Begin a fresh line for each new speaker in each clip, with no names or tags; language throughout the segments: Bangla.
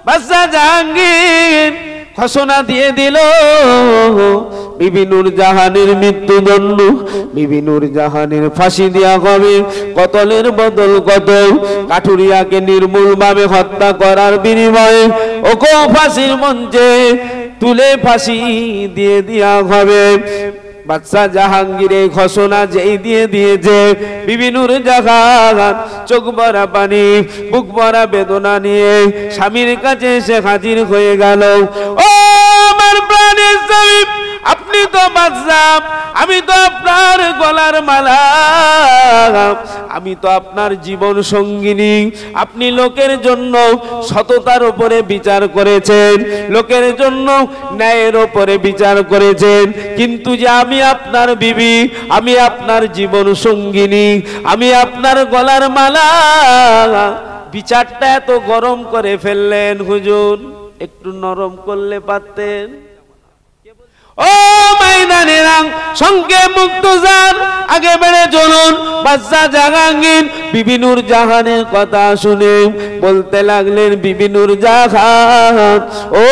বাদশা জাহাঙ্গীর ঘোষণা দিয়ে দিল বিবি নূরজাহানের মৃত্যুদণ্ড, বিবি নূরজাহানের ফাঁসি দেওয়া হবে। কতলের বদল কতল, কাঠুরিয়াকে নির্মূলভাবে হত্যা করার বিনিময়ে ওকে ফাঁসির মঞ্চে তুলে ফাঁসি দিয়ে দেওয়া হবে। বাদশা জাহাঙ্গীর এই ঘোষণা যেই দিয়ে দিয়েছে, বিবি নূরজাহান চোখ ভরা পানি, বুক ভরা বেদনা নিয়ে স্বামীর কাছে এসে হাজির হয়ে গেল। ও আমার প্রাণের স্বামী, আপনি তো বাদশা, আমি তো আপনার গলার মালা, আমি তো আপনার জীবন সঙ্গিনী। আপনি লোকের জন্য সততার উপরে বিচার করেছেন, লোকের জন্য ন্যায়ের উপরে বিচার করেছেন, কিন্তু যে আমি আপনার বিবি, আমি আপনার জীবন সঙ্গিনী, আমি আপনার গলার মালা, বিচারটা এত গরম করে ফেললেন হুজুর, একটু নরম করলে পারতেন। ও মাইদানেরা, সঙ্গে মুক্তজান, আগে বেড়ে চলুন। বাদশা জাহাঙ্গীর বিবি নূরজাহানের কথা শুনে বলতে লাগলেন, বিবি নূরজাহান, ও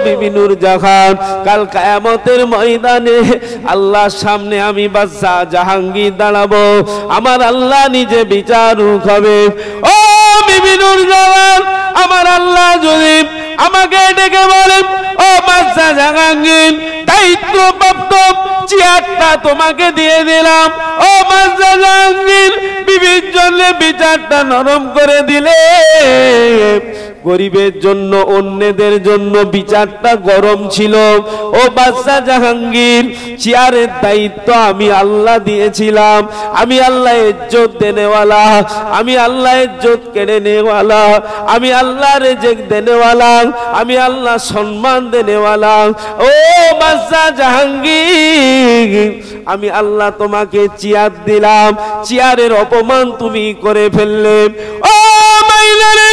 বিবি নূরজাহান, কাল কিয়ামতের ময়দানে আল্লাহর সামনে আমি বাদশা জাহাঙ্গীর দাঁড়াবো, আমার আল্লাহ নিজে বিচারক হবে। ও বিবি নূরজাহান, আমার আল্লাহ যদি আমাকে ডেকে বলেন, ও বাদশা জাহাঙ্গীর, দায়িত্বপ্রাপ্ত চেয়ারটা তোমাকে দিয়ে দিলাম, ও বাদশা জাহাঙ্গীর, বিবির জন্য বিচারটা নরম করে দিলে, গরিবের জন্য অন্যদের জন্য বিচারটা গরম ছিল। ও বাদশা জাহাঙ্গীর, চেয়ারের দায়িত্ব আমি আল্লাহ দিয়েছিলাম, আমি আল্লাহ ইজ্জত দেনেওয়ালা, আমি আল্লাহ ইজ্জত কেড়ে নেওয়ালা, আমি আল্লাহ রিজিক দেনেওয়ালা, আমি আল্লাহ সম্মান দেনেওয়ালা। ও বাদশা জাহাঙ্গীর, আমি আল্লাহ তোমাকে চেয়ার দিলাম, চেয়ারের অপমান তুমি করে ফেললে। ও মাইলারে,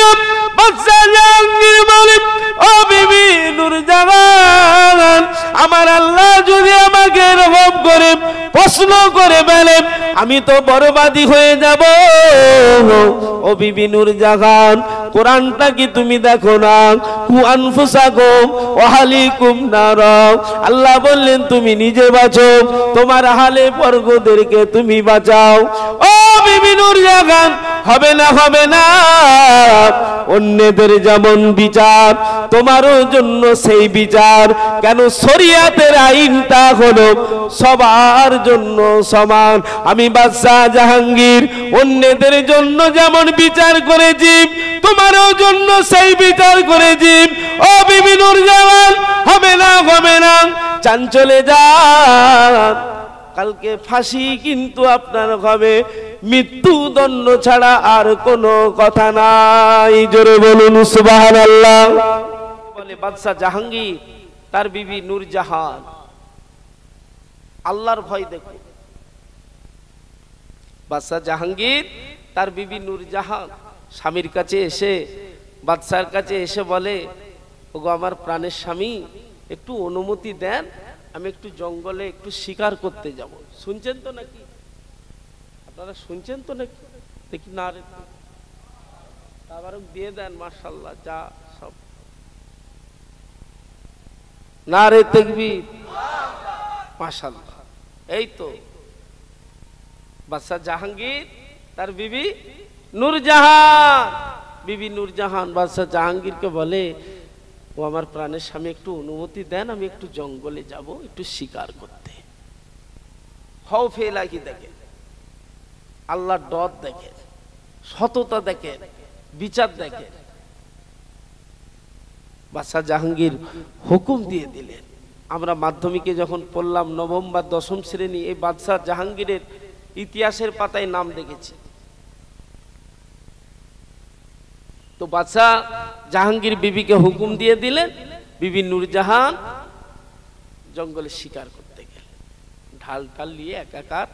বাদশা জাহাঙ্গীর বলেন, ও বিবি নূরজাহান, আমার আল্লাহ যদি আমাকে এরকম করে প্রশ্ন করে ফেলেন, আমি তো বরবাদি হয়ে যাব। ও বিবি নূরজাহান, কোরআনটা কি তুমি দেখো না? কু আনফুসাকুম ওয়া আহলিকুম নার, আল্লাহ বললেন তুমি নিজে বাঁচো, তোমার আহলে বর্গদেরকে তুমি বাঁচাও। ও বিবি নূরজাহান, হবে না, হবে না, অন্যদের যেমন বিচার তোমারও জন্য সেই বিচার। কেন? শরিয়াতের আইনটা হলো সবার জন্য সমান। আমি বাদশা জাহাঙ্গীর অন্যদের জন্য যেমন বিচার করেছি, তোমারও জন্য সেই বিচার করেছি। ও বিবি নূরজাহান, হবে না, হবে না, চান চলে যান, কালকে ফাঁসি কিন্তু আপনার হবে, মৃত্যুদণ্ড ছাড়া আর কোনো কথা নাই। জোরে বলুন সুবহানাল্লাহ। বলে বাদশা জাহাঙ্গীর তার বিবি নূরজাহান, আল্লাহর ভয় দেখো। বাদশা জাহাঙ্গীর তার বিবি নূরজাহান স্বামীর কাছে এসে, বাদশার কাছে এসে বলে, ওগো আমার প্রাণের স্বামী, একটু অনুমতি দেন, আমি একটু জঙ্গলে একটু শিকার করতে যাব। শুনছেন তো নাকি? আপনারা শুনছেন তো নাকি? দেখি না রে, আবার দিয়ে দেন, মাশাআল্লাহ, যা সব না রে তাকবীর, মাশাআল্লাহ। এই তো বাদশা জাহাঙ্গীর তার বিবি নূরজাহান, বিবি নূরজাহান বাদশা জাহাঙ্গীরকে বলে, ও আমার প্রাণের স্বামী, একটু অনুমতি দেন, আমি একটু জঙ্গলে যাব, একটু শিকার করতে। খৌফে ইলাহি দেখেন, আল্লাহর ডর দেখেন, সততা দেখেন, বিচার দেখেন। বাদশা জাহাঙ্গীর হুকুম দিয়ে দিলেন। আমরা মাধ্যমিকে যখন পড়লাম, নবম বা দশম শ্রেণী, এই বাদশা জাহাঙ্গীরের ইতিহাসের পাতায় নাম দেখেছি। তো বাদশা জাহাঙ্গীর বিবিকে হুকুম দিয়ে দিলেন, বিবি নূরজাহান জঙ্গলে শিকার করতে গেলেন, ঢাল ঢাল নিয়ে একাকার।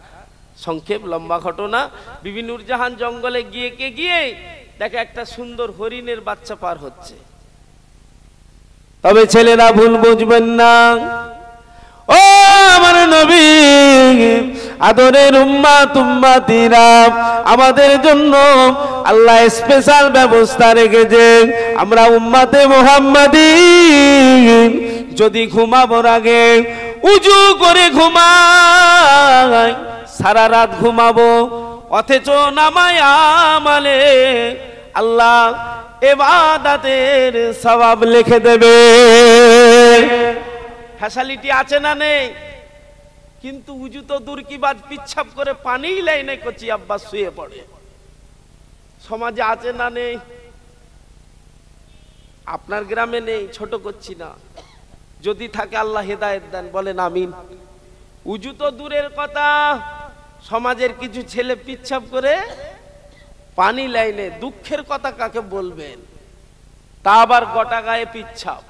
সংক্ষেপ লম্বা ঘটনা। বিবি নূরজাহান জঙ্গলে গিয়ে দেখে একটা সুন্দর হরিণের বাচ্চা পার হচ্ছে। তবে ছেলেরা ভুল বুঝবেন না, ও আমার নবী, আদরের উম্মাত উম্মাতিরা, আমাদের জন্য আল্লাহ স্পেশাল ব্যবস্থা রেখেছে। আমরা উম্মতে মুহাম্মাদি যদি ঘুমাবার আগে উজু করে ঘুমাই, সারা রাত ঘুমাবো, অথচ নামায় আমালে আল্লাহ ইবাদতের সওয়াব লিখে দেবে। ফ্যাসিলিটি আছে না নেই? কিন্তু উজু তো দূর কি বাদ, পিচ্ছাপ করে পানি লাইনে করছি আব্বা শুয়ে পড়ে। সমাজে আছে না নেই? আপনার গ্রামে নেই, ছোট করছি না, যদি থাকে আল্লাহ হেদায়েত দেন, বলেন আমিন। উজু তো দূরের কথা, সমাজের কিছু ছেলে পিচ্ছাপ করে পানি লাইনে, দুঃখের কথা কাকে বলবেন, তা আবার গোটা গায়ে পিচ্ছাপ।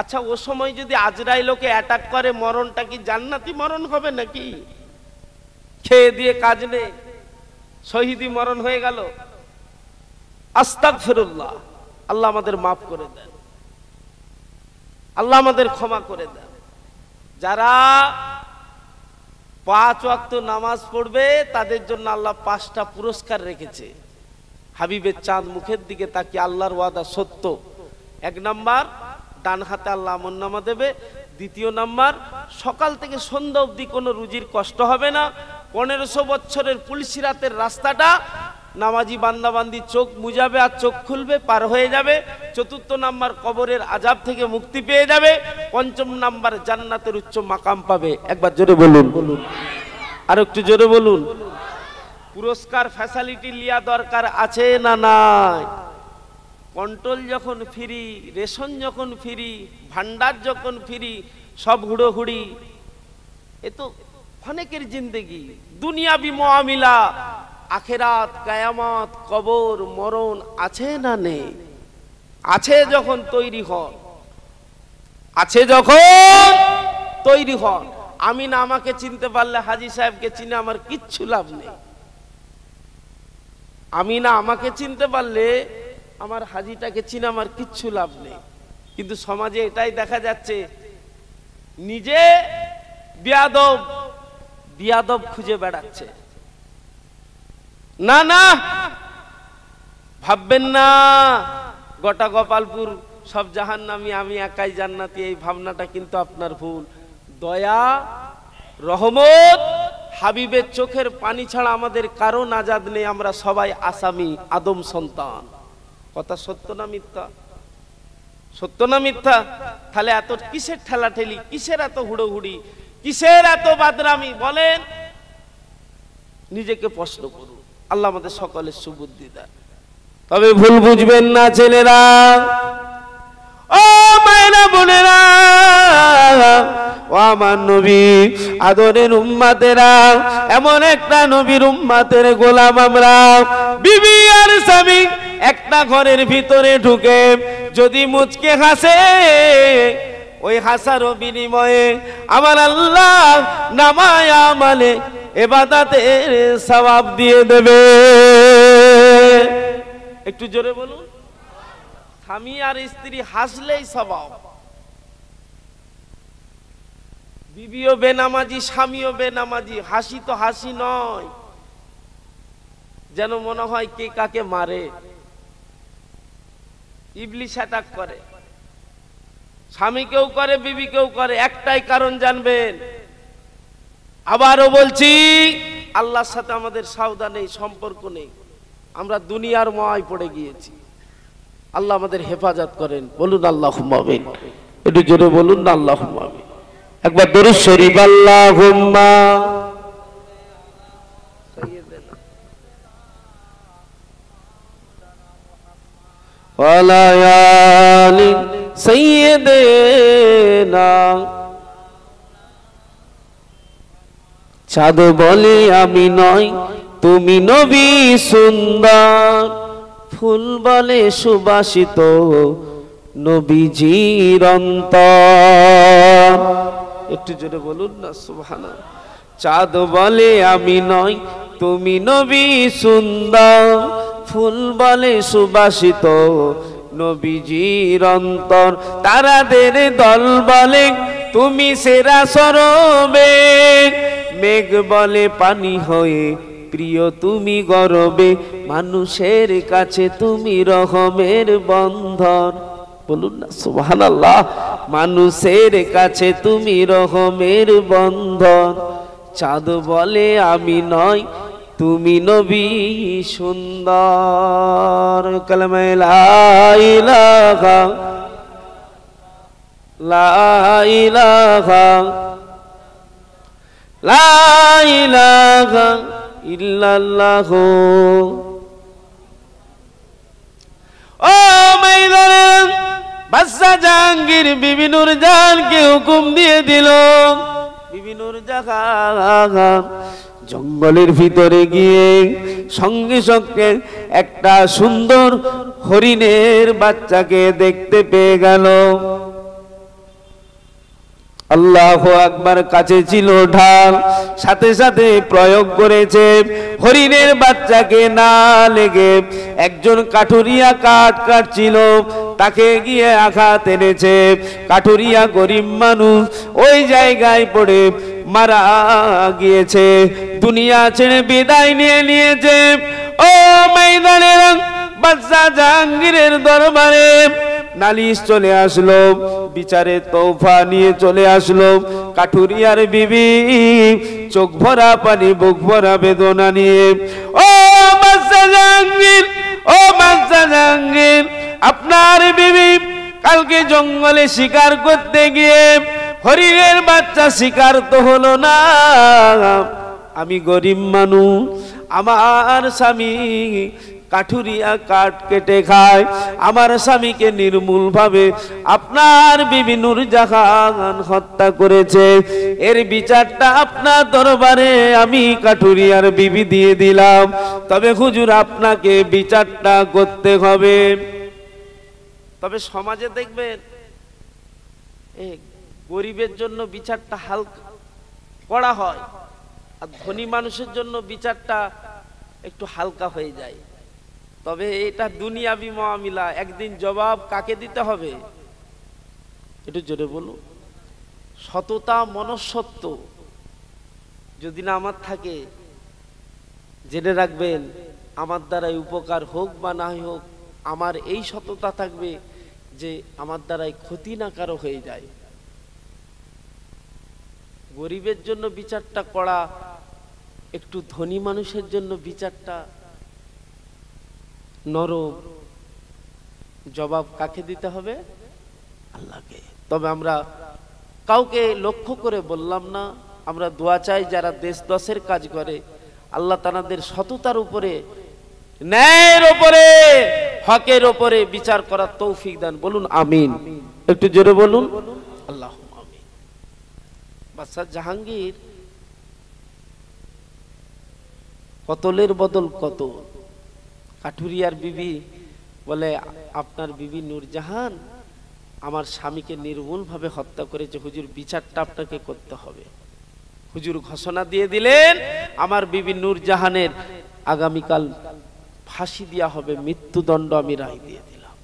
আচ্ছা, ও সময় যদি আজরাইল ওকে অ্যাটাক করে, মরণটা কি জান্নাতি মরণ হবে নাকি? খেয়ে দিয়ে কাজ নেই, শহীদি মরণ হয়ে গেল। আস্তাগফিরুল্লাহ, আল্লাহ আমাদের মাফ করে দেন, আল্লাহ আমাদের ক্ষমা করে দেন। যারা 5 ওয়াক্ত নামাজ পড়বে তাদের জন্য আল্লাহ 5টা পুরস্কার রেখেছে। হাবিবের চাঁদ মুখের দিকে তাকিয়ে আল্লাহর ওয়াদা সত্য। 1 নাম্বার, ডান হাতে আল্লাহ আমলনামা দেবে। 2 নাম্বার, সকাল থেকে সন্ধ্যা অবধি কোনো রুজির কষ্ট হবে না। 1500 বছরের পুলসিরাতের রাস্তাটা নামাজি বান্দাবান্দি চোখ মুজাবে আর চোখ খুলবে, পার হয়ে যাবে। 4 নাম্বার, কবরের আযাব থেকে মুক্তি পেয়ে যাবে। 5 নাম্বার, জান্নাতের উচ্চ মাকাম পাবে। একবার জোরে বলুন, আর একটু জোরে বলুন। পুরস্কার ফ্যাসিলিটি লিয়া দরকার আছে না নাই? কন্ট্রোল যখন ফ্রি, রেশন যখন ফ্রি, ভান্ডার যখন ফ্রি, সব হুড়োহুড়ি, এ তো অনেকের জিন্দেগি। দুনিয়াবি মুআমিলা, আখেরাত, কিয়ামত, কবর, মরণ আছে না নেই? আছে যখন তৈরি হন, আছে যখন তৈরি হন। আমি না আমাকে চিনতে পারলে হাজী সাহেবকে চিনে আমার কিচ্ছু লাভ নেই। আমি না আমাকে চিনতে পারলে আমার হাজীটাকে চিনে আমার কিচ্ছু লাভ নেই। কিন্তু সমাজে এটাই দেখা যাচ্ছে, নিজে বিয়াদব বিয়াদব খুঁজে বেড়াচ্ছে। না না, ভাববেন না গোটা গোপালপুর সব জাহান্নামী, আমি একাই জান্নাতি, এই ভাবনাটা কিন্তু আপনার ভুল। দয়া, রহমত, হাবিবের চোখের পানি ছাড়া আমাদের কারো নাজাত নেই। আমরা সবাই আসামি, আদম সন্তান। কথা সত্য না মিথ্যা? সত্য না মিথ্যা? তাহলে এত কিসের ঠেলাঠেলি, কিসের এত হুড়োহুড়ি, কিসের এত বাদরামি? বলেন, নিজেকে প্রশ্ন করুন। আল্লাহ আমাদের সকলের সুবুদ্ধি দেন। তবে ভুল বুঝবেন না ছেলেরা, ও মায়েরা, বোনেরা, ও আমার নবী আদরের উম্মতেরা, এমন একটা নবীর উম্মতের গোলাম আমরা। বিবি আর স্বামী একটা ঘরের ভিতরে ঢুকে যদি মুচকে হাসে, ওই হাসারও বিনিময়ে আমার আল্লাহ নামায় আমালে ইবাদতের সওয়াব দিয়ে দেবে। একটু জোরে বলুন। স্বামী আর স্ত্রী হাসলেই সওয়াব। বিবিও বেনামাজি, স্বামীও বেনামাজি, হাসি তো হাসি নয়, যেন মনে হয় কে কাকে মারে। ইবলিশ অ্যাটাক করে, স্বামীকেও করে, বিবিকেও করে। একটাই কারণ জানবেন, আবারও বলছি, আল্লাহর সাথে আমাদের সওদা নেই, সম্পর্ক নেই। আমরা দুনিয়ার মায়ায় পড়ে গিয়েছি। আল্লাহ আমাদের হেফাজত করেন। বলুন আল্লাহুম্মা আমিন। একটু জোরে বলুন না আল্লাহুম্মা আমিন। একবার দরুদ শরীফ, আল্লাহুম্মা ওয়ালা আলি সাইয়্যিদিনা। চাঁদ বলে আমি নয়, তুমি নবী সুন্দর, ফুল বলে সুবাসিত নবীজির অন্তর। একটু জোরে বলুন না সুবহানাল্লাহ। চাঁদ বলে আমি নয়, তুমি নবী সুন্দর, ফুল বলে সুবাসিত নবীজির অন্তর। তারাদের দল বলে তুমি সেরা সরবে, মেঘ বলে পানি হয়ে প্রিয় তুমি গরবে, মানুষের কাছে তুমি রহমের বন্ধন। বলুন না সুবহানাল্লাহ। মানুষের কাছে তুমি রহমের বন্ধন। চাঁদ বলে আমি নয়, তুমি নবী সুন্দর। কালেমা লা ইলাহা লা ইলাহা লা ইলাহা ইল্লাল্লাহ। ও মাইদানের বাদশা জাহাঙ্গীর বিবি নূরজাহানকে হুকুম দিয়ে দিল, বিবি নূরজাহান জঙ্গলের ভিতরে গিয়ে সঙ্গে সঙ্গে একটা সুন্দর হরিণের বাচ্চাকে দেখতে পেয়ে গেল। আল্লাহু আকবার। কাছে ছিল ঢাল, সাথে সাথে প্রয়োগ করেছে। হরিণের বাচ্চাকে না লেগে একজন কাঠুরিয়া কাঠ কাটছিল, তাকে গিয়ে আঘাত এনেছে। কাঠুরিয়া গরিব মানুষ, ওই জায়গায় পড়ে মারা গিয়েছে, দুনিয়া ছেড়ে বিদায় নিয়ে নিয়েছে। ও ময়দানের বাদশা জাহাঙ্গীরের দরবারে নালিশ চলে আসলো, বিচারে তৌফা নিয়ে চলে আসলো। কাঠুরিয়ার বিবি চোখ ভরা পানি, বুক ভরা বেদনা নিয়ে, ও বাদশা জাহাঙ্গীর, ও বাদশা জাহাঙ্গীর, আপনার বিবি কালকে জঙ্গলে শিকার করতে গিয়ে হরিণের বাচ্চা শিকার তো হলো না। আমি গরিব মানুষ, আমার স্বামী কাঠুরিয়া কাঠ কেটে খায়, আমার স্বামীকে নির্মূল ভাবে আপনার বিবি নূরজাহান হত্যা করেছে। এর বিচারটা আপনার দরবারে আমি কাঠুরিয়ার বিবি দিয়ে দিলাম, তবে হুজুর আপনাকে বিচারটা করতে হবে। তবে সমাজে দেখবেন গরিবের জন্য বিচারটা হালকা করা হয়, আর ধনী মানুষের জন্য বিচারটা একটু হালকা হয়ে যায়। তবে এটা দুনিয়াবি মুআমিলা, একদিন জবাব কাকে দিতে হবে একটু জোরে বলুন। সততা মনুষ্যত্ব যদি না আমার থাকে, জেনে রাখবেন আমার দ্বারাই উপকার হোক বা না হোক, আমার এই সততা থাকবে যে আমার দ্বারাই ক্ষতি না কারো হয়ে যায়। গরিবের জন্য বিচারটা করা, একটু ধনী মানুষের জন্য বিচারটা নরম। জবাব কাকে দিতে হবে? আল্লাহকে। তবে আমরা কাউকে লক্ষ্য করে বললাম না, আমরা দোয়া চাই যারা দেশ দশের কাজ করে, আল্লাহ তাদের সততার উপরে, ন্যায়ের উপরে, হকের উপরে বিচার করার তৌফিক দান। বলুন আমিন, একটু জোরে বলুন আল্লাহ আমিন। বাদশা জাহাঙ্গীর কতলের বদল কতল। কাঠুরিয়ার বিবি বলে, আপনার বিবি নূরজাহান আমার স্বামীকে নির্মূল ভাবে হত্যা করেছে, হুজুর বিচারটা আপনাকে করতে হবে। হুজুর ঘোষণা দিয়ে দিলেন, আমার বিবি নূরজাহানের আগামীকাল ফাঁসি দেওয়া হবে, মৃত্যুদণ্ড আমি রায় দিয়ে দিলাম।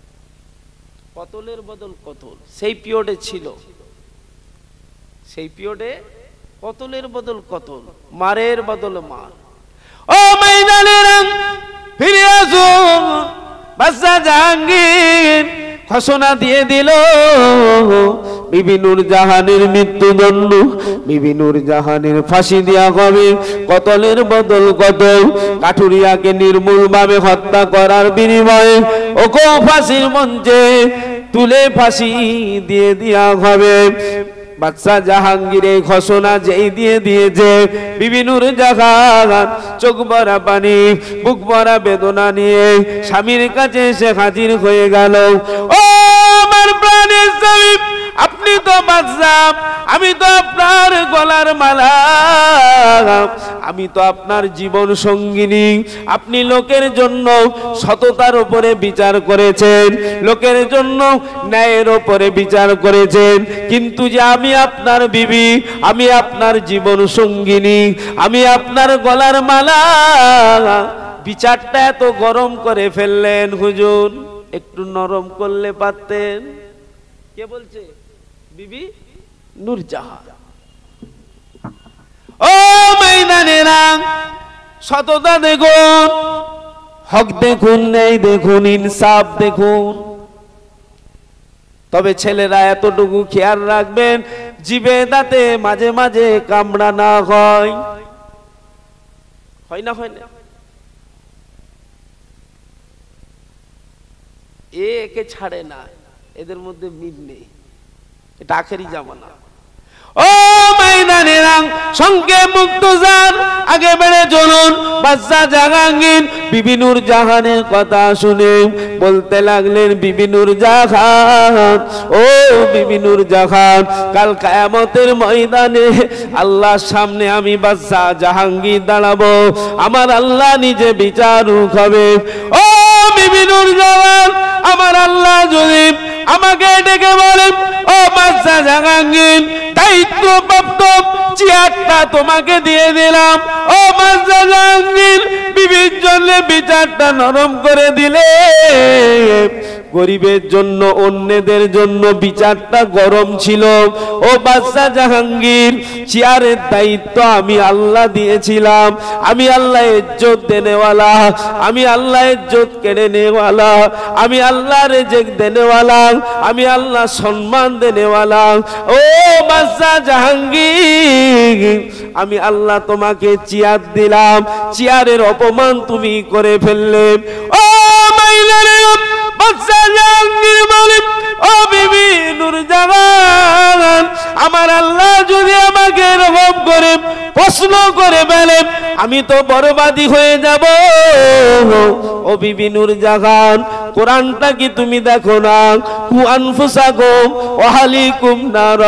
কতলের বদল কতল সেই পিরিয়ডে ছিল, সেই পিরিয়ডে কতলের বদল কতল, মারের বদল মার। ও ময়দানের ফিরে আসুন। বাদশা জাহাঙ্গীর ঘোষণা দিয়ে দিল, বিবি নূরজাহানের মৃত্যুদণ্ড, বিবি নূরজাহানের ফাঁসি দেওয়া হবে, কতলের বদল কতল। কাঠুরিয়াকে নির্মূল ভাবে হত্যা করার বিনিময়ে ওকে ফাঁসির মঞ্চে তুলে ফাঁসি দিয়ে দেওয়া হবে। বাদশা জাহাঙ্গীর এই ঘোষণা যেই দিয়ে দিয়েছে, বিবি নূরজাহান চোখ ভরা পানি, বুক ভরা বেদনা নিয়ে স্বামীর কাছে এসে হাজির হয়ে গেল। ও আমার প্রাণের স্বামী, আপনি তো বাদশা, আমি তো আপনার গলার মালা, আমি তো আপনার জীবন সঙ্গিনী। আপনি লোকের জন্য সততার উপরে বিচার করেছেন, লোকের জন্য ন্যায়ের উপরে বিচার করেছেন, কিন্তু যে আমি আপনার বিবি, আমি আপনার জীবন সঙ্গিনী, আমি আপনার গলার মালা, বিচারটা এত গরম করে ফেললেন হুজুর, একটু নরম করলে পারতেন। কে বলছে? বিবি নূরজাহান। ও ময়দানেরা সততা দেখুন, হক দেখুন, ন্যায় দেখুন, ইনসাফ দেখুন। তবে ছেলেরা এতটুকু খেয়াল রাখবেন, জিভে দাঁতে মাঝে মাঝে কামড়া না হয়। হয় না? হয় না? একে ছাড়ে না, এদের মধ্যে মিল নেই। এটা আখেরি জামানা। ও ময়দানেরা, সঙ্গে মুক্তজার আগে বেড়ে চলুন। বাদশা জাহাঙ্গীর বিবি নূর জাহানের কথা শুনে বলতে লাগলেন, বিবি নূর জাহান, ও বিবি নূর জাহান, কাল কিয়ামতের ময়দানে আল্লাহর সামনে আমি বাদশা জাহাঙ্গীর দাঁড়াবো, আমার আল্লাহ নিজে বিচারক হবে। ও বিবি নূর জাহান, আমার আল্লাহ যদি আমাকে ডেকে বলেন, ও বাদশা জাহাঙ্গীর, দায়িত্বপ্রাপ্ত চেয়ারটা তোমাকে দিয়ে দিলাম, ও বাদশা জাহাঙ্গীর, বিবির জন্য বিচারটা নরম করে দিলে, গরিবের জন্য, অন্যদের জন্য বিচারটা গরম ছিল। ও বাদশা জাহাঙ্গীর, চেয়ারের দায়িত্ব আমি আল্লাহ দিয়েছিলাম। আমি আল্লাহ ইজ্জত দেনেওয়ালা, আমি আল্লাহ ইজ্জত কেড়ে নেওয়ালা, আমি আল্লাহ রিজিক দেনেওয়ালা, আমি আল্লাহ সম্মান দেনেওয়ালা। ও বাদশা জাহাঙ্গীর, আমি আল্লাহ তোমাকে চেয়ার দিলাম, চেয়ারের অপমান তুমি করে ফেললে। ও মাইলারে, বাদশা জাহাঙ্গীর বলেন, ও বিবি নূর জাহান, আমার আল্লাহ যদি আমাকে এরকম করে প্রশ্ন করে ফেলে, আমি তো বরবাদি হয়ে যাব। ও বিবি নূর জাহান, কোরআনটা কি তুমি দেখো না? কু আনফুসাকুম ওয়া আহলিকুম নার,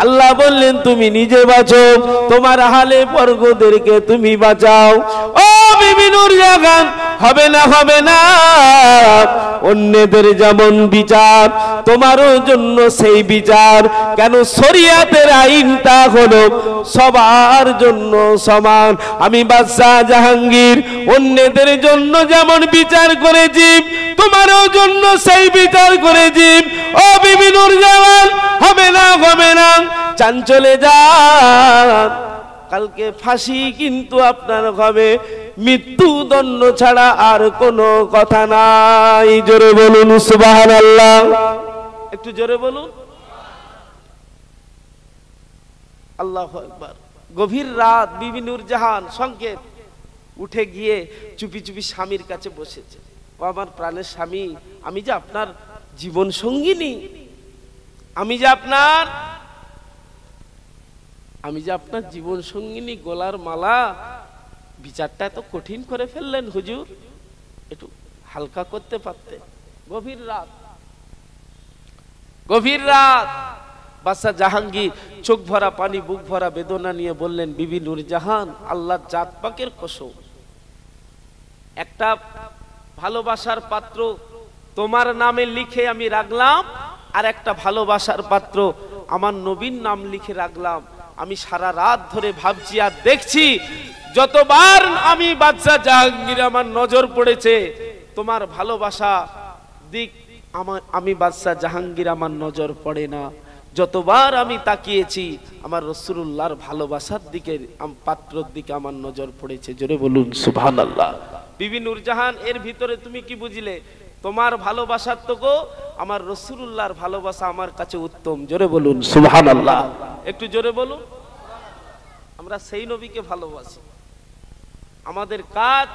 আল্লাহ বললেন তুমি নিজে বাঁচো, তোমার আহলে বর্গদেরকে তুমি বাঁচাও। ও বিবি নূর জাহান, হবে না, হবে না। অন্যদের যেমন বিচার, তোমারও জন্য সেই বিচার। কেন? শরিয়াতের আইনটা হলো সবার জন্য সমান। আমি বাদশা জাহাঙ্গীর অন্যদের জন্য যেমন বিচার করেছি, তোমারও জন্য সেই বিচার করেছি। ও বিবি নূর জাহান, হবে না, হবে না, চান চলে যান, কালকে ফাঁসি কিন্তু আপনার হবে, মৃত্যুদণ্ড ছাড়া আর কোনো কথা নাই। জোরে বলুন সুবহানাল্লাহ, একটু জোরে বলুন আল্লাহু আকবার। গভীর রাত, বিবি নূর জাহান সংকেত উঠে গিয়ে চুপি চুপি স্বামীর কাছে বসেছে। ও আমার প্রাণের স্বামী, আমি যে আপনার জীবন সঙ্গিনী, আমি যে আপনার জীবন সঙ্গিনী, গলার মালা, বিচারটা এত কঠিন করে ফেললেন হুজুর, একটু হালকা করতে পারতে। গভীর রাত, গভীর রাত। বাদশা জাহাঙ্গীর চোখ ভরা পানি, বুক ভরা বেদনা নিয়ে বললেন, বিবি নূর জাহান, আল্লাহর জাত পাকের কসম, একটা ভালোবাসার পাত্র তোমার নামে লিখে আমি রাখলাম, আর একটা ভালোবাসার পাত্র আমার নবীর নাম লিখে রাখলাম। আমি সারা রাত ধরে ভাবছি আর দেখছি, যতবার আমি বাদশা জাহাঙ্গীর আমার নজর পড়েছে তোমার ভালোবাসা দিক, আমি বাদশা জাহাঙ্গীর আমার নজর পড়ে না। যতবার আমি তাকিয়েছি আমার রাসূলুল্লাহর ভালোবাসার দিকে, পাত্রর দিকে আমার নজর পড়েছে। জোরে বলুন সুবহানাল্লাহ। বিবি নূর জাহান, এর ভিতরে তুমি কি বুঝলে? তোমার ভালোবাসার তো আমার রাসূলুল্লাহর ভালোবাসা আমার কাছে উত্তম। জোরে বলুন সুবহানাল্লাহ, একটু জোরে বলুন। আমরা সেই নবীকে ভালোবাসি। আমাদের কাজ,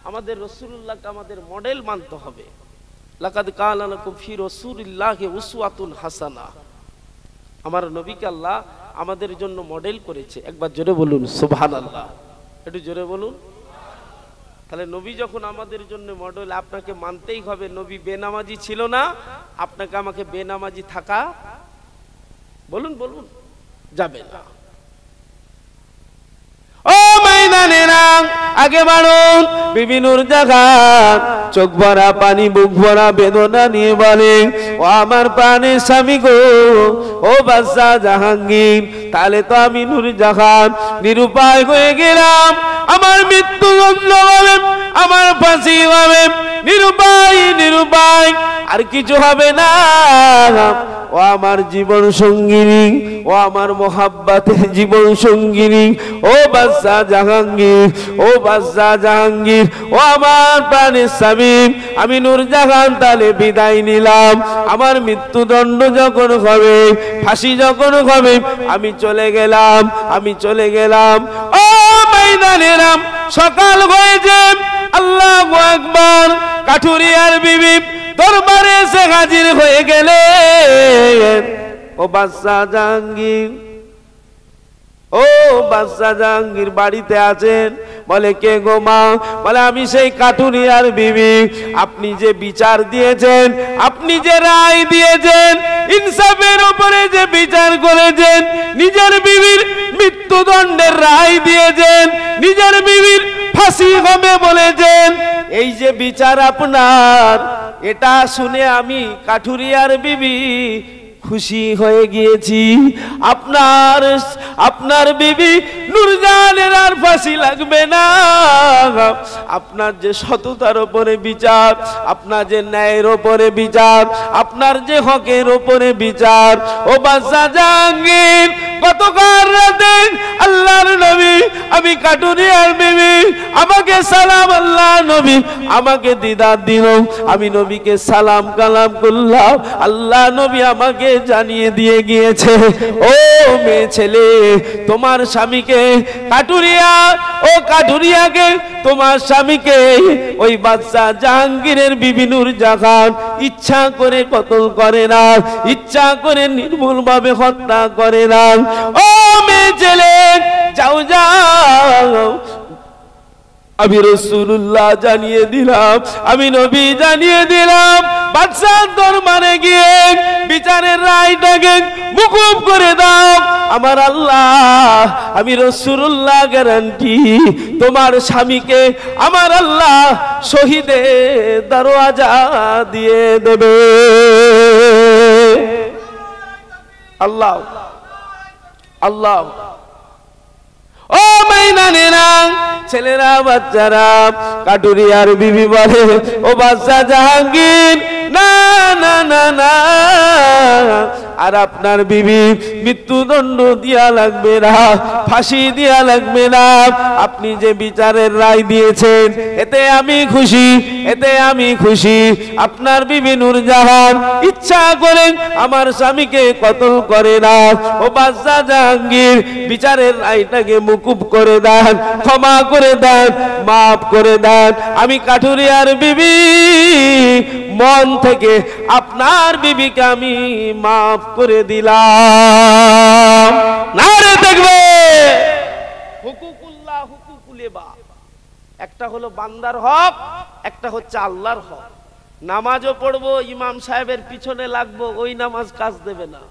আমাদের রাসূলুল্লাহকে আমাদের মডেল মানতে হবে। লাকাদ কানা লাকুম ফি রাসূলিল্লাহি উসওয়াতুন হাসানাহ। আমার নবীকে আল্লাহ আমাদের জন্য মডেল করেছে। একবার জোরে বলুন সুবহানাল্লাহ, একটু জোরে বলুন। তাহলে নবী যখন আমাদের জন্য মডেল, আপনাকে মানতেই হবে। নবী বেনামাজি ছিল না, আপনাকে আমাকে বেনামাজি থাকা বলুন বলুন যাবে না। ও ময়দানেরা, আগে বাড়ুন। বিবি নূর জাহান চোখ ভরা পানি, বুক ভরা বেদনা নিয়ে বলে, ও আমার প্রাণের স্বামী গো, ও বাদশা জাহাঙ্গীর, তাহলে তো আমি নূর জাহান নিরুপায় হয়ে গেলাম। আমার মৃত্যুদণ্ড হবে, আমার ফাঁসি হবে, নিরুপায় নিরুপায়। আর কিছু হবে না। ও আমার জীবন সঙ্গিনী, ও আমার মোহাব্বতের জীবন সঙ্গিনী, ও বাদশা জাহাঙ্গীর, ও বাদশা জাহাঙ্গীর, ও আমার প্রাণের স্বামী, আমি নূরজাহান তাহলে বিদায় নিলাম। আমার মৃত্যুদণ্ড যখন হবে, ফাঁসি যখন হবে, আমি চলে গেলাম, আমি চলে গেলাম। ও ময়দানেরাম, সকাল হয়েছে, আল্লাহু আকবার। কাঠুরিয়ার বিবি দরবারে এসে হাজির হয়ে গেলেন। ও বাদশা জাহাঙ্গীর, ও বাদশা জাহাঙ্গীর বাড়িতে আছেন? বলে কে গো মা? বলে আমি সেই কাঠুরিয়ার বিবি। আপনি যে বিচার দিয়েছেন, আপনি যে রায় দিয়েছেন, ইনসাফের উপরে যে বিচার করেছেন, নিজের বিবির মৃত্যুদণ্ডের রায় দিয়েছেন, নিজের বিবির ফাঁসি হবে বলেছেন, এই যে বিচার আপনার, এটা শুনে আমি কাঠুরিয়ার বিবি খুশি হয়ে গিয়েছি। আপনার বিবি নূরজাহানের আর ফাঁসি লাগবে না। আপনার যে সততার উপরে বিচার, আপনার যে ন্যায়ের উপরে বিচার, আপনার যে হকের উপরে বিচার। ও বাদশা জাহাঙ্গীর, গতকাল রাতে আল্লাহর নবী, আমি কাঠুরিয়ার বিবি, আমাকে সালাম, আল্লাহ নবী আমাকে দিদার দিল, আমি নবীকে সালাম কালাম করলাম, আল্লাহ নবী আমাকে জানিয়ে দিয়ে গিয়েছে, ও মেয়ে ছেলে, তোমার স্বামীকে কাঠুরিয়া, ও কাঠুরিয়াকে, তোমার স্বামীকে ওই বাদশা জাহাঙ্গীরের বিবি নূরজাহান ইচ্ছা করে কতল করে না, ইচ্ছা করে নির্মূল ভাবে হত্যা করে না। ও মেয়ে ছেলে, যাও যাও, আমি রাসূলুল্লাহ জানিয়ে দিলাম, আমি নবী জানিয়ে দিলাম, বাদশার দরবারে গিয়ে বিচারের রায়টাকে মুকুব করে দাও। আমার আল্লাহ, আমি রাসূলুল্লাহ গ্যারান্টি, তোমার স্বামীকে আমার আল্লাহ শহীদের দরওয়াজা দিয়ে দেবে। আল্লাহ আল্লাহ। ও ময়দানেরা, ছেলেরা, বাচ্চারা, কাঠুরিয়ার বিবি বলে, ও বাদশা জাহাঙ্গীর, না না না না, আর আপনার বিবি মৃত্যুদণ্ড দিয়া লাগবে না, ফাঁসি দিয়া লাগবে না। আপনি যে বিচারের রায় দিয়েছেন, এতে আমি খুশি, এতে আমি খুশি। আপনার বিবি নূরজাহান ইচ্ছা করেন আমার স্বামীকে কতল করে না। ও বাদশা জাহাঙ্গীর, বিচারের রায়টাকে মুকুব করে দেন, ক্ষমা করে দেন, মাফ করে দেন। আমি কাঠুরিয়ার বিবি মন থেকে আপনার বিবিকে আমি মাফ করে দিলাম। নারে দেখবে হুকুকুল্লাহ হুকুকুল ইবাদ, একটা হলো বান্দার হক, একটা হচ্ছে আল্লাহর হক। নামাজও পড়বো, ইমাম সাহেবের পিছনে লাগবো, ওই নামাজ কাজ দেবে না।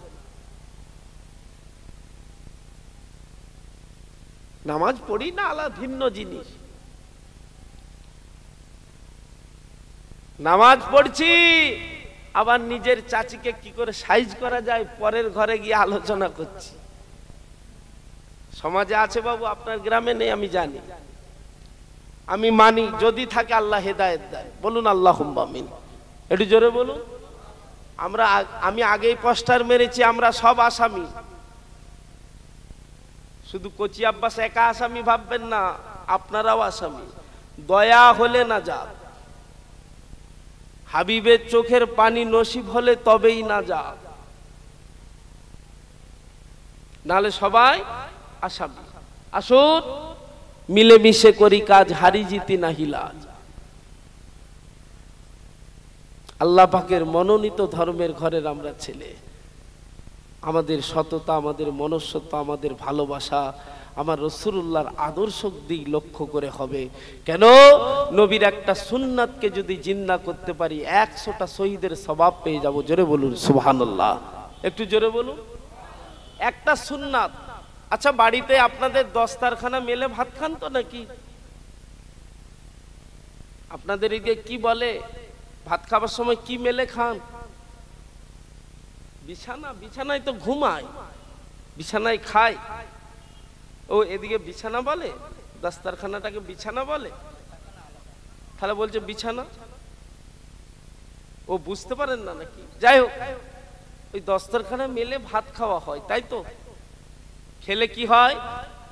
নামাজ পড়ি না, আলাদা ভিন্ন জিনিস। নামাজ পড়ছি, আবার নিজের চাচিকে কি করে সাইজ করা যায় পরের ঘরে গিয়ে আলোচনা করছি। সমাজে আছে বাবু, আপনার গ্রামে নেই আমি জানি, আমি মানি, যদি থাকে আল্লাহ হেদায়েত দেয়। বলুন আল্লাহুম্মা আমিন, একটু জোরে বলুন। আমি আগেই পোস্টার মেরেছি, আমরা সব আসামি। শুধু কচি আব্বাস একা আসামি ভাববেন না, আপনারাও আসামি। দয়া হলে না যা, হাবিবের চোখের পানি নসিব হলে তবেই না যা, নালে সবাই আসামি। আসুন মিলেমিশে করি কাজ, হারি জিতি নাহি লাজ। আল্লাহ পাকের মনোনীত ধর্মের ঘরের আমরা ছেলে। আমাদের সততা, আমাদের মনুষ্যত্ব, আমাদের ভালোবাসা আমার রাসূলুল্লাহর আদর্শ দিক লক্ষ্য করে হবে। কেন? নবীর একটা সুন্নাতকে যদি জিন্দা করতে পারি 100টা শহীদের সওয়াব পেয়ে যাব। জোরে বলুন সুবহানাল্লাহ, একটু জোরে বলুন। একটা সুন্নাত। আচ্ছা, বাড়িতে আপনাদের দস্তারখানা মেলে ভাত খান তো নাকি? আপনাদের এদিকে কি বলে? ভাত খাবার সময় কি মেলে খান? বিছানা। বিছানায় তো ঘুমায়, বিছানায় খায়। ও এদিকে বিছানা বলে, দস্তারখানাটাকে বিছানা বলে, তাহলে বলছে বিছানা। ও বুঝতে পারেন না নাকি? যাই হোক, ওই দস্তরখানা মেলে ভাত খাওয়া হয়, তাই তো? খেলে কি হয়?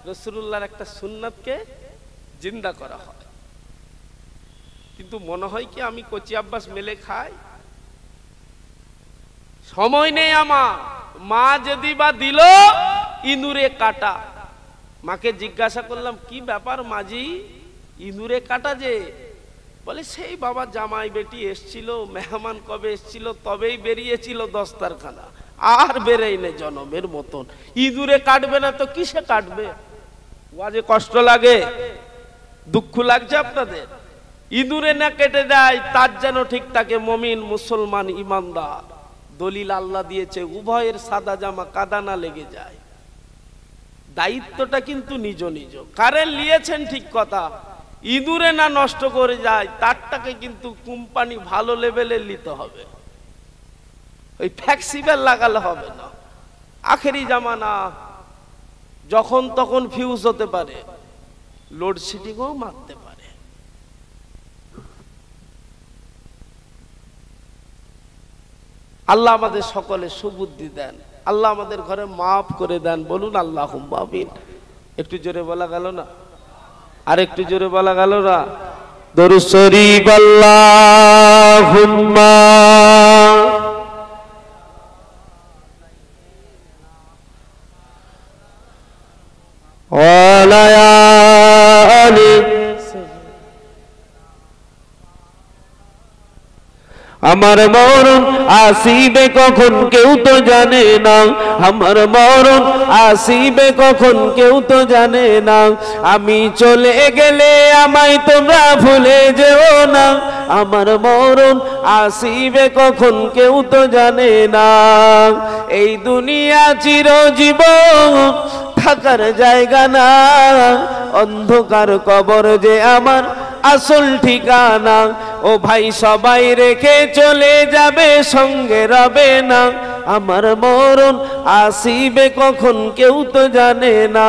রাসূলুল্লাহর একটা সুন্নাতকে জিন্দা করা হয়। কিন্তু মনে হয় কি আমি কচি আব্বাস মেলে খাই? সময় নেই আমার। মা যদি বা দিল ইঁদুরে কাটা। মাকে জিজ্ঞাসা করলাম, কি ব্যাপার মাঝি, ইঁদুরে কাটা যে? বলে সেই বাবা জামাই বেটি এসছিল, মেহমান কবে এসছিল, তবেই বেরিয়েছিল দস্তারখানা, আর বেরেই নেই জনমের মতন। ইঁদুরে কাটবে না তো কিসে কাটবে? ওয়াজে কষ্ট লাগে, দুঃখ লাগছে আপনাদের? ইঁদুরে না কেটে দেয় তার যেন ঠিক থাকে মমিন মুসলমান ইমানদার। দলিল আল্লাহ দিয়েছে, উভয়ের সাদা জামা কাদা না লেগে যায়। দায়িত্বটা কিন্তু নিজ নিজ। কারেন্ট নিয়েছেন ঠিক কথা, ইঁদুরে না নষ্ট করে যায় তারটাকে কিন্তু কোম্পানি ভালো লেভেলের নিতে হবে। ওই ফ্লেক্সিবল লাগালে হবে না। আখেরি জামানা, যখন তখন ফিউজ হতে পারে, লোডশেডিংও মারতে পারে। আল্লাহ আমাদের সকলে সুবুদ্ধি দেন, আল্লাহ আমাদের ঘরে মাফ করে দেন। বলুন আল্লাহুম্মা আমিন। একটু জোরে বলা গেল না? আর একটু জোরে বলা গেল না? দরুদ শরীফ আল্লাহুম্মা ওয়ালা আলি। আমার মরণ আসিবে কখন কেউ তো জানে না, আমার মরণ আসিবে কখন কেউ তো জানে না। আমি চলে গেলে আমায় তোমরা ভুলে যেও না, আমার মরণ আসিবে কখন কেউ তো জানে না। এই দুনিয়া চিরজীবন থাকার জায়গা না, অন্ধকার কবর যে আমার আসল ঠিকানা। ও ভাই সবাই রেখে চলে যাবে, সঙ্গে রবে না, আমার মরণ আসিবে কখন কেউ তো জানে না,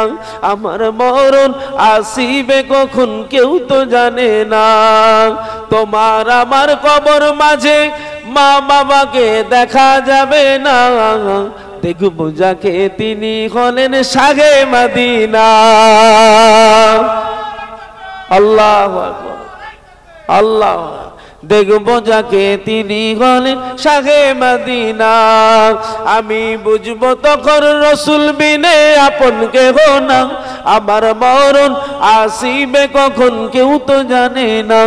আমার মরণ আসিবে কখন কেউ তো জানে না। তোমার আমার কবর মাঝে মা বাবাকে দেখা যাবে না, দেখবো যাকে তিনি হলেন শাহে মদিনা। আল্লাহু আকবার, আল্লাহ। দেখবো যাকে তিনি হলেন শাহে মদিনা। আমি বুঝবো তখন রসুল বিনে আপন কেহ না, আমার মরণ আসিবে কখন কেউ তো জানে না,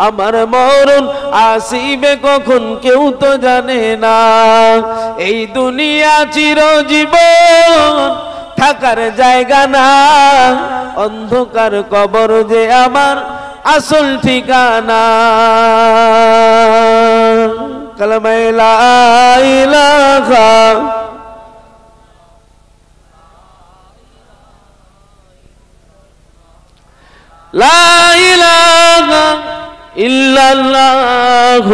আমার মরণ আসিবে কখন কেউ তো জানে না। এই দুনিয়া চিরজীবন থাকার জায়গা না, অন্ধকার কবর যে আমার আসল ঠিকানা। কালেমা লা ইলাহা লা ইলাহা ইল্লাল্লাহ।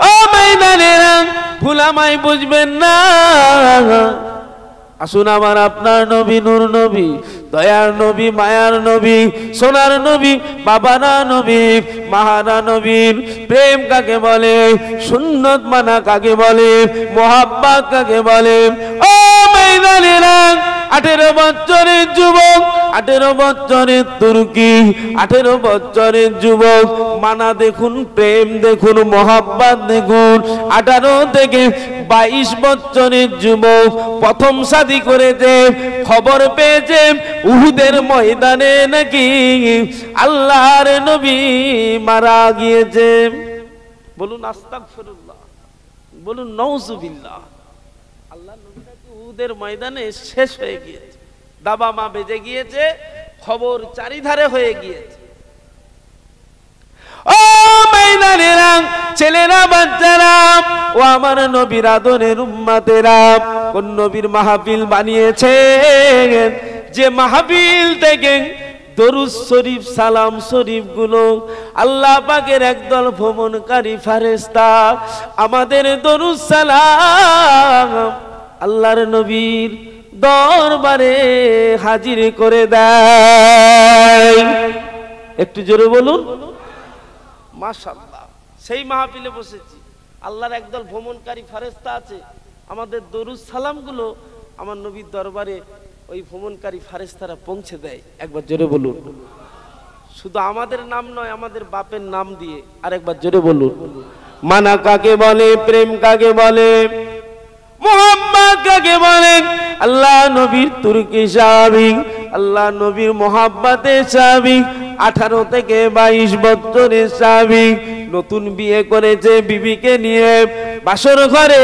ও মাইনানেরা, ভুলামাই বুঝবেন না। আসুন আমার আপনার নবী, নূর নবী, দয়ার নবী, মায়ার নবী, সোনার নবী, বাবারা নবী, মাহানা নবীর প্রেম কাকে বলে, সুন্নত মানা কাকে বলে, মোহাব্বত কাকে বলে। ও মাইনানেরা, 18 বছরের যুবক, 18 বছরের তুর্কি, 18 বছরের যুবক, মানা দেখুন, প্রেম দেখুন, মোহাব্বত দেখুন। 18 থেকে 22 বছরের যুবক প্রথম শাদী করেছে, খবর পেয়েছে উহুদের ময়দানে নাকি আল্লাহর নবী মারা গিয়েছে। বলুন আস্তাগফিরুল্লাহ, বলুন নাউজুবিল্লাহ। আল্লাহর নবী নাকি উহুদের ময়দানে শেষ হয়ে গিয়েছে, দাবা মা বেজে গিয়েছে, খবর চারিধারে হয়ে গিয়েছে। ও মাইনানেরা, ছেলেরা, বাচ্চারা, ও আমার নবীর আদরের উম্মতেরা, কোন নবীর মাহফিল বানিয়েছেন, যে মাহফিল থেকে দরুদ শরীফ, সালাম শরীফ গুলো আল্লাহ পাকের একদল ভ্রমণকারী ফেরেশতা আমাদের দরুদ সালাম আল্লাহর নবীর দরবারে হাজির করে দেয়। একটু জোরে বলুন
মাশাআল্লাহ, সেই মাহফিলে বসেছি। আল্লাহর একদল ভ্রমণকারী ফেরেশতা আছে, আমাদের দরুদ সালামগুলো আমার নবীর দরবারে ওই ভ্রমণকারী ফেরেশতারা পৌঁছে দেয়। একবার জোরে বলুন। শুধু আমাদের নাম নয়, আমাদের বাপের নাম দিয়ে। আরেকবার জোরে বলুন। মানা কাকে বলে, প্রেম কাকে বলে, মোহাম্মদ কাকে বলেন? আল্লাহ নবীর তুর্কি সাহাবী, আল্লাহ নবীর মোহাব্বতের সাহাবী, 18 থেকে 22 বছরের সাহাবী, নতুন বিয়ে করেছে বিবিকে নিয়ে বাসর ঘরে।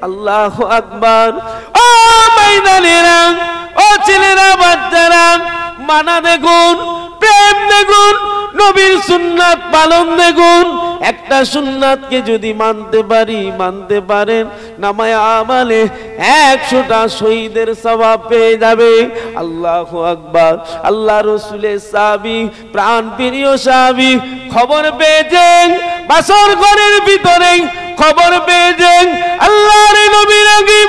আল্লাহু আকবার। ও মাইদানেরা, ও ছেলেরা, বাচ্চারা, মানা দেখুন, প্রেম দেখুন, নবীর সুন্নাত পালন দেখুন। একটা সুন্নাতকে যদি মানতে পারি, মানতে পারেন, নামায়ে আমালে 100টা শহীদের সওয়াব পেয়ে যাবে। আল্লাহু আকবার। আল্লাহ রাসূলের সাহাবী, প্রাণ প্রিয় সাহাবী, খবর পেয়েছেন বাসর ঘরের ভিতরে, খবর পেয়েছেন আল্লাহর নবী নাকি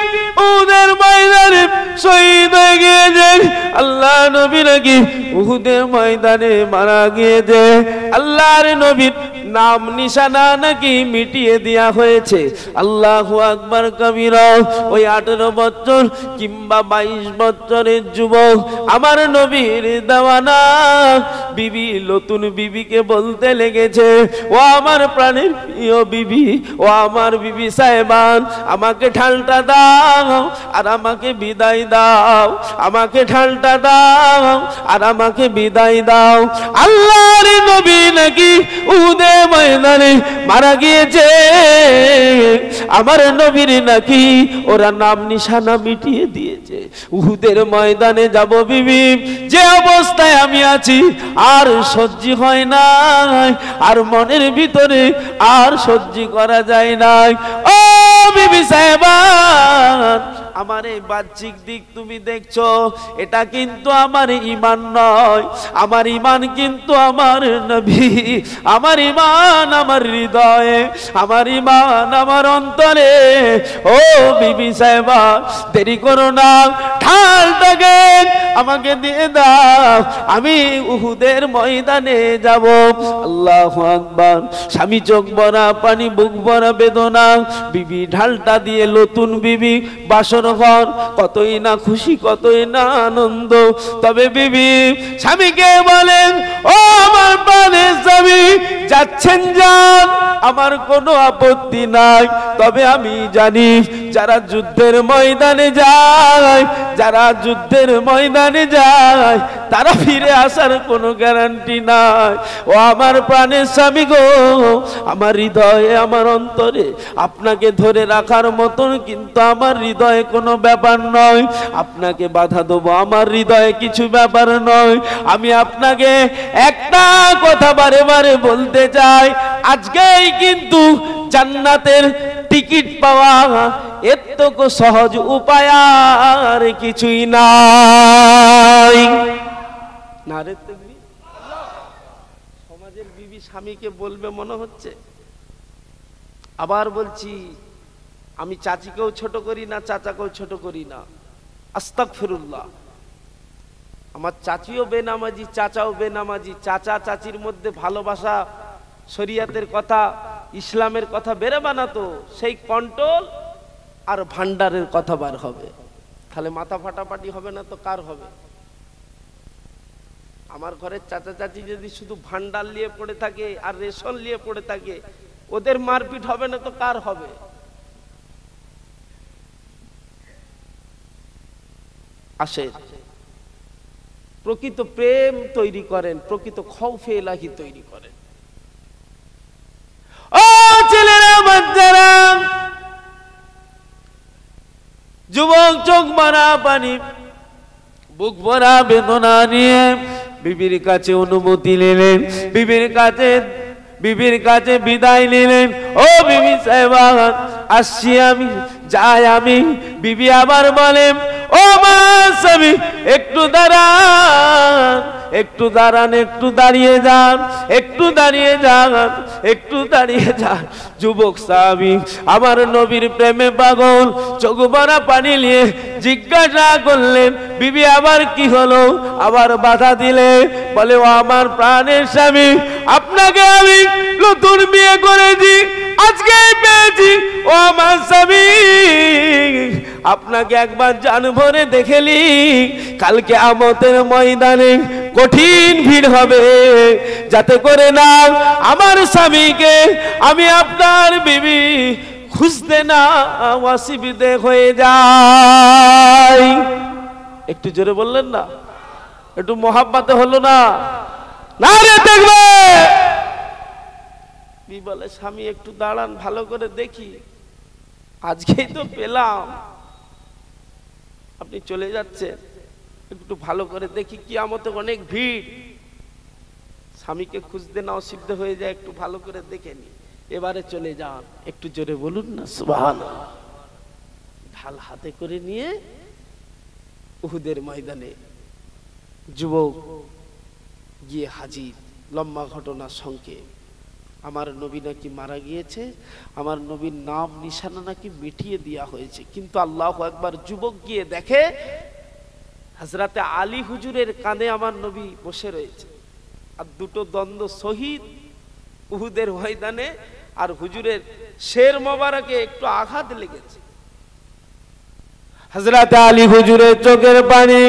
উহুদের ময়দানে শহীদ হয়ে গিয়েছেন। আল্লাহ নবী নাকি উহুদের ময়দানে মারা গিয়েছে। আল্লাহর নবীর নাম নিশানা নাকি মিটিয়ে দেয়া হয়েছে। আল্লাহু আকবার কবিরা। ওই 18 বছর কিংবা 22 বছরের যুবক আমার নবীর দেওয়ানা বিবি, নতুন বিবিকে বলতে লেগেছে, ও আমার প্রাণের প্রিয় বিবি, ও আমার বিবি সাহেবান, আমাকে ঢালটা দাও আর আমাকে বিদায় দাও, আমাকে ঢালটা দাও আর আমাকে বিদায় দাও। আল্লাহর নবী নাকি উহুদের ময়দানে মারা গিয়েছে। আমার নবীর নাকি ওরা নাম নিশানা মিটিয়ে দিয়েছে। উহুদের ময়দানে যাব বিবি, যে অবস্থায় আমি আছি আর সহ্য হয় না, আর মনের ভিতরে আর সহ্য করা যায় না। ও বিবি সাহেবান, আমার এই বাহ্যিক দিক তুমি দেখছো, এটা কিন্তু আমার ঈমান নয়। আমার ঈমান কিন্তু আমার নবী, আমার ঈমান আমার হৃদয়ে, আমার ঈমান আমার অন্তরে। ও বিবি সাহেবা, দেরি করো না, ঢালটাকে আমাকে দিয়ে দাও, আমি উহুদের ময়দানে যাব। আল্লাহু আকবার। স্বামী চোখ ভরা পানি, বুক ভরা বেদনা। বিবি ঢালটা দিয়ে, নতুন বিবি বাসর ঘর, কতই না খুশি, কতই না আনন্দ। তবে বিবি স্বামীকে বলেন, ও আমার প্রাণের স্বামী, যাচ্ছেন যান, আমার কোনো আপত্তি নাই। তবে আমি জানি যারা যুদ্ধের ময়দানে যায়, যারা যুদ্ধের ময়দানে যায়, তারা ফিরে আসার কোনো গ্যারান্টি নাই। ও আমার প্রাণের স্বামী গো, আমার হৃদয়ে, আমার অন্তরে আপনাকে ধরে রাখার মতন কিন্তু আমার হৃদয়ে কোনো ব্যাপার নয়। আপনাকে বাধা দেবো আমার হৃদয়ে কিছু ব্যাপার নয়। আমি আপনাকে একটা কথা বারে বারে বলতে চাই, আজকেই কিন্তু জান্নাতের টিকিট পাওয়া এর তো সহজ উপায় আর কিছুই নাই। নারে তাকবীর। সমাজের বিবি স্বামীকে বলবে মনে হচ্ছে। আবার বলছি, আমি চাচিকেও ছোট করি না, চাচাকেও ছোট করি না, আস্তাগফিরুল্লাহ। আমার চাচিও বেনামাজি, চাচাও বেনামাজি। চাচা চাচির মধ্যে ভালোবাসা, শরিয়াতের কথা, ইসলামের কথা বেরোবে না তো সেই কন্ট্রোল আর ভান্ডারের কথা বার হবে। তাহলে মাথা ফাটাফাটি হবে না তো কার হবে? আমার ঘরের চাচা চাচি যদি শুধু ভান্ডার নিয়ে পড়ে থাকে আর রেশন নিয়ে পড়ে থাকে, ওদের মারপিট হবে না তো কার হবে? আসে প্রকৃত প্রেম তৈরি করেন, প্রকৃত খৌফে ইলাহি তৈরি করেন। ও ছেলেরা, বাচ্চারা, যুবক চোখ ভরা পানি, বুক ভরা বেদনা নিয়ে বিবির কাছে অনুমতি নিলেন, বিবির কাছে বিদায় নিলেন। ও বিবি সাহেবা, আসছি আমি, যাই আমি। বিবি আবার বলেন, ও মা স্বামী, একটু দাঁড়ান, একটু দাঁড়ান, একটু দাঁড়িয়ে যান, একটু দাঁড়িয়ে যান।
একটু দাঁড়িয়ে যান। যুবক সাহাবী আমার নবীর প্রেমে পাগল, চোখ ভরা পানি নিয়ে জিজ্ঞাসা করলেন, বিবি আবার কি হলো? আবার বাধা দিলে বলে, ও আমার প্রাণের স্বামী, আপনাকে আমি নতুন বিয়ে করেছি, আজকে পেয়েছি। ও আমার স্বামী, আপনাকে একবার জান ভরে দেখেলি, কালকে কিয়ামতের ময়দানে কঠিন ভিড় হবে, যাতে করে না আমার স্বামীকে আমি আপনার বিবি খুঁজতে না অসুবিধে হয়ে যায়। একটু জোরে বললেন না? একটু মহাব্বতে হলো না? না রে দেখবে বলে, স্বামী একটু দাঁড়ান, ভালো করে দেখি, আজকেই তো পেলাম, আপনি চলে যাচ্ছেন, একটু ভালো করে দেখি, কিয়ামতে অনেক ভিড়, স্বামীকে খুঁজতে না অসুবিধা হয়ে যায়, একটু ভালো করে দেখে নি, এবারে চলে যান। একটু জোরে বলুন না সুবহানাল্লাহ। ঢাল হাতে করে নিয়ে উহুদের ময়দানে যুবক গিয়ে হাজির। লম্বা ঘটনা সংক্ষেপ, আমার নবী নাকি মারা গিয়েছে, আমার নবীর নাম নিশানা নাকি মিটিয়ে দেওয়া হয়েছে, কিন্তু আল্লাহু আকবার, যুবক গিয়ে দেখে হযরতে আলী হুজুরের কাঁধে আমার নবী বসে রয়েছে, আর দুটো দ্বন্দ্ব শহীদ উহুদের ময়দানে, আর হুজুরের শের মোবারকে একটু আঘাত লেগেছে। হযরতে আলী হুজুরের চোখের পানি,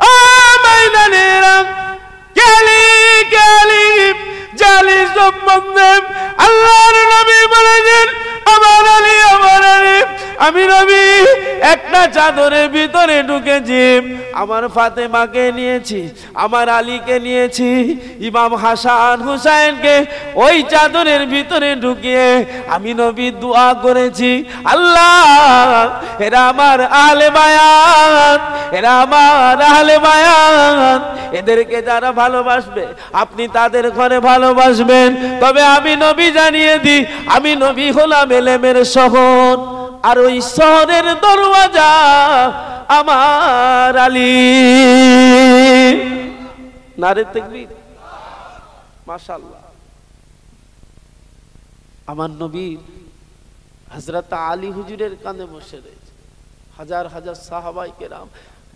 ও ময়দানেরা, কেলি কেলি জালি সম্বন্ধে আল্লাহর নবী বলেছেন, আমার আলী, আমার আলী, আমি নবী একটা চাদরের ভিতরে ঢুকেছি, আমার ফাতেমাকে নিয়েছি, আমার আলীকে নিয়েছি, ইমাম হাসান হুসাইনকে ওই চাদরের ভিতরে ঢুকিয়ে আমি নবী দোয়া করেছি, আল্লাহ এরা আমার আহলে বায়াত, এরা আমার আহলে বায়াত, এদেরকে যারা ভালোবাসবে আপনি তাদের ঘরে ভালোবাসবেন। তবে আমি নবী জানিয়ে দিই, আমি নবী হলাম এলেমের শহর, আর ওই শহরের দরওয়াজা আমার আলী। নারে তাকবীর, মাশাআল্লাহ। আমার নবী হযরত আলী হুজুরের কাঁধে বসে রয়েছে, হাজার হাজার সাহাবায়ে কেরাম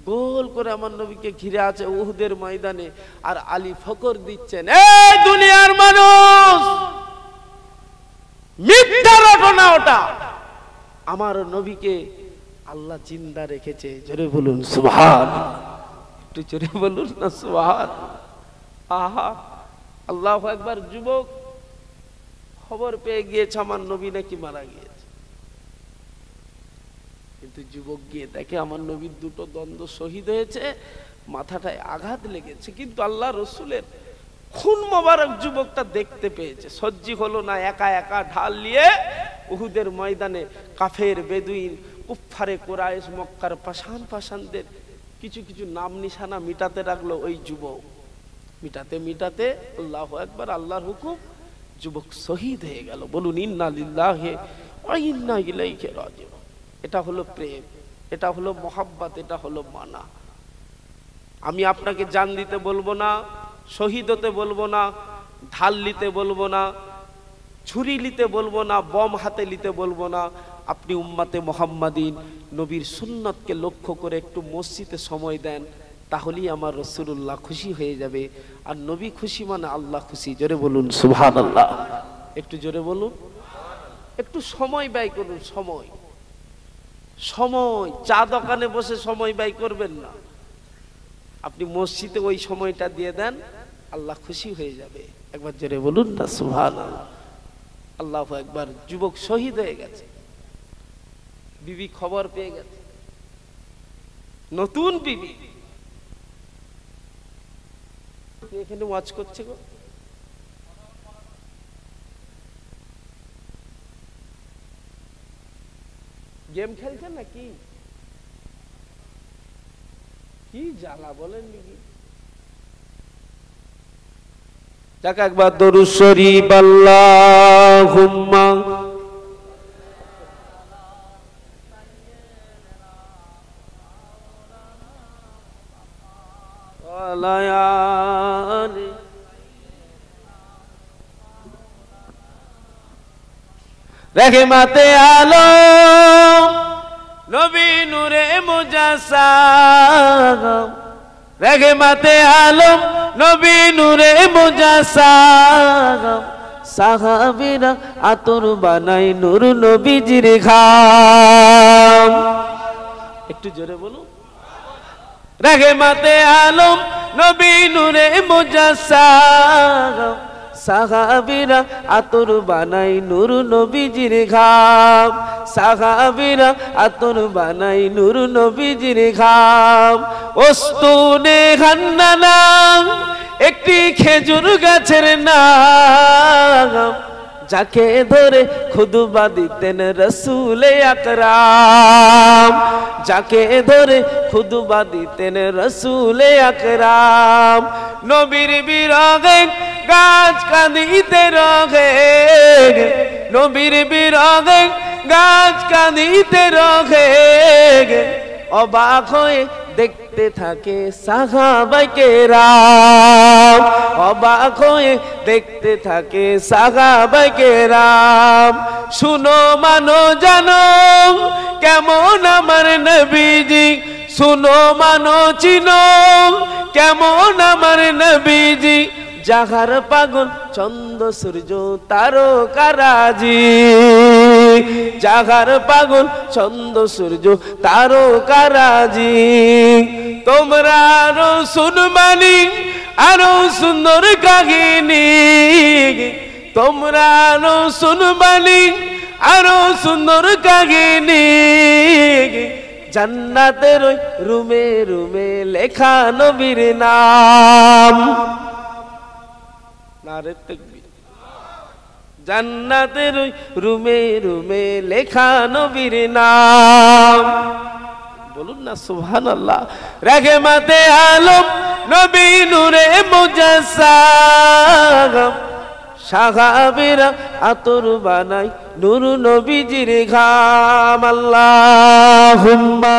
গোল করে আমার নবীকে ঘিরে আছে উহুদের ময়দানে, আর আলী ফকর দিচ্ছেন, এই দুনিয়ার মানুষ, মিথ্যা রটনা ওটা, আমার নবীকে আল্লাহ জিন্দা রেখেছে। জোরে বলুন সুবহানাল্লাহ, একটু জোরে বলুন না সুবহানাল্লাহ। আহা, আল্লাহু আকবার। যুবক খবর পেয়ে গিয়েছে আমার নবী নাকি মারা গিয়েছে, কিন্তু যুবক গিয়ে দেখে আমার নবীর দুটো দ্বন্দ্ব শহীদ হয়েছে, মাথাটায় আঘাত লেগেছে, কিন্তু আল্লাহ রসুলের খুন মোবারক যুবকটা দেখতে পেয়েছে, সহ্য হলো না, একা একা ঢাল নিয়ে উহুদের ময়দানে কাফের, বেদুইন, কুফফারে কুরাইশ, মক্কার পাষাণ পাষাণদের কিছু কিছু নাম নিশানা মিটাতে লাগলো ওই যুবক। মিটাতে মিটাতে আল্লাহু আকবার, আল্লাহর হুকুম, যুবক শহীদ হয়ে গেল। বলুন ইন্না লিল্লাহি ওয়া ইন্না ইলাইহি রাজিউন। এটা হলো প্রেম, এটা হলো মোহাব্বত, এটা হলো মানা। আমি আপনাকে জান দিতে বলবো না, শহীদ হতে বলবো না, ঢাল নিতে বলবো না, ছুরি নিতে বলবো না, বম হাতে নিতে বলবো না। আপনি উম্মাতে মুহাম্মাদিন নবীর সুন্নতকে লক্ষ্য করে একটু মসজিদে সময় দেন, তাহলেই আমার রাসূলুল্লাহ খুশি হয়ে যাবে। আর নবী খুশি মানে আল্লাহ খুশি। জোরে বলুন সুবহানাল্লাহ, একটু জোরে বলুন। একটু সময় ব্যয় করুন, সময় সময় চা দোকানে বসে সময় ব্যয় করবেন না, আপনি মসজিদে ওই সময়টা দিয়ে দেন, আল্লাহ খুশি হয়ে যাবে। একবার জোরে বলুন না সুবহানাল্লাহ। আল্লাহু আকবার। যুবক শহীদ হয়ে গেছে, বিবি খবর পেয়ে গেছে, নতুন বিবি এখানে ওয়াজ করছে গো। গেম খেলছেন নাকি? কি জ্বালা বলেন নাকি? যাক একবার দরুদ শরীফ আল্লাহুম্মা আলায়ানি রহমতে আলম নবী নূরে মুজাসসাম রহমতে আলম নবী নূরে মুজাসসাম সাহাবীরা আতর বানাই নূর নবীজির ঘাম একটু জোরে বলুন রহমতে আলম নবী নূরে মুজাসসাম সাহাবীরা আতর বানাই নূর নবীজির ঘাম সাহাবীরা আতর বানাই নূর নবীজির ঘাম ওস্তুনে হান্নানা একটি খেজুর গাছের নাম যাকে ধরে খুতবা দিতেন রসুলে আকরাম যাকে ধরে খুতবা দিতেন রসুলে আকরাম নবীর বিরহে গাছ কাঁদিতে রহে নবীর বিরহে গাছ কাঁদিতে রহে অবাক হয়ে দেখতে থাকে সাহাবায়ে কেরাম অবাক হয়ে দেখতে থাকে সাহাবায়ে কেরাম শুনো মানো জানো কেমন আমার নবীজি শুনো মানো চিনো কেমন আমার নবীজি যাহার পাগল চন্দ্র সূর্য তারকারাজি যাহার পাগল চন্দ্র সূর্য তারকারাজি তোমরা আরো শুনবানি আরো সুন্দর কাহিনী তোমরা আরো শুনবানি আরো সুন্দর কাহিনী জান্নাতের ওই রুমে রুমে লেখা নবীর নাম নারে তাকবীর জান্নাতের ওই রুমে রুমে লেখা নবীর নাম বলুন না সুবহানাল্লাহ রহমতে আলম নবী নূরে মুজাসসাম সাহাবীরা আতর বানাই নূর নবীজির ঘাম আল্লাহুম্মা